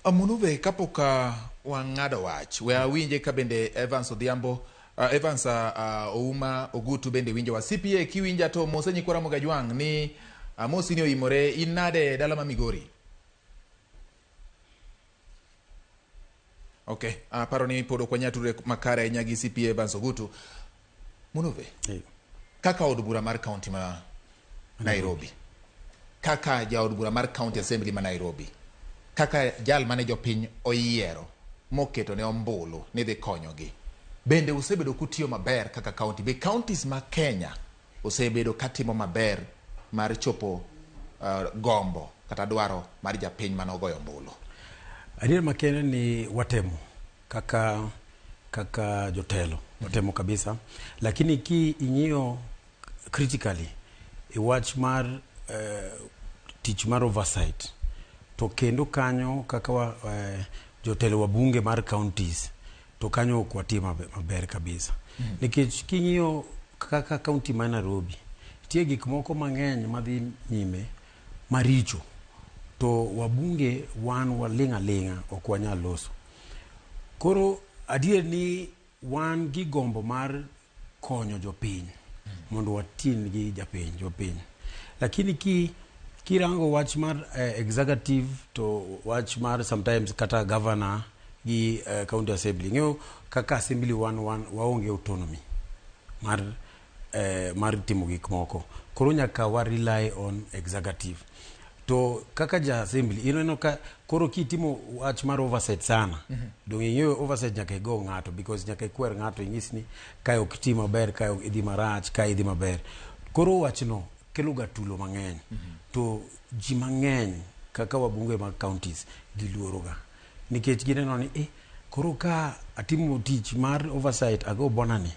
Amunuve kapoka wangado wach we awinje ka bende Evans Odhiambo Evans Ouma Ogutu bende winje wa CPA kiwinja to mosenyi kwa Ramogi Jwang ni mosi ni oimore inade dala ma Migori. Okay, paro ni podo kwa nyature makara nyagi CPA Evans Ogutu. Munuve, kaka od bura mar county ma Nairobi, kaka ja od bura mar county assembly ma Nairobi, kaka jal mane jopiny oyiero moketo ne ombulu ni dhi konyogi, bende usebedo kutiyo maber kaka county be counties ma Kenya usebedo katimo maber mar chopo gombo kata dwaro mar japiny mane ogoyo ombulu. Adier makene ni watemo kaka jotelo watemo kabisa, lakini ki ing'iyo critically watch mar teach mar oversight to kendo kanyo kaka jotelo wa bunge mar counties to kanyo kwatima maber kabisa. Nikech king'iyo kaka county ma Nairobi tie gik moko mang'eny madhi nyime maricho to wabunge wan walinga ok wanyal loso. Koro adier ni wan gi gombo mar konyo jopiny mondo watin gi jopiny, lakini kirango wach mar executive to wach mar sometimes kata governor gi county assembly ng'eyo kaka assembly waonge autonomy mar timo gik moko, koro nyaka wa rely on executive. To kaka ja assembly ineno ka koro kitimo wach mar oversight sana dong ing'eyo oversight nyaka igo ng'ato because nyaka ikwer ng'ato inyis ni kae ok ti maber, kae idhi marach, kae idhi maber. Koro wachno kelo gatulo mang'eny to ji mang'eny kaka wabunge mag counties giluoro ga nikech gineno ni koro ka atimo tich mar oversight ago bonani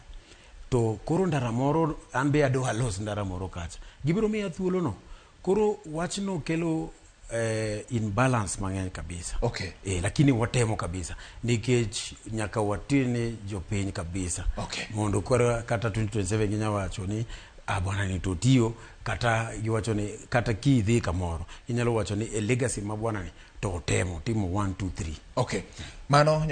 to koro ndara moro an be ado halos ndara moro kacha gibiro miya thuolo no. Koro wachno kelo imbalance mang'eny kabisa. Okay. Lakini watemo kabisa nikech nyaka watine jopiny kabisa. Okay. Mondo kata 2027 ginya wacho ni bwana ni totiyo kata giwacho ni kata kidhi kamoro inyalo wacho ni legacy ma bwana ni to temo timo 1 2 3. Okay. Mano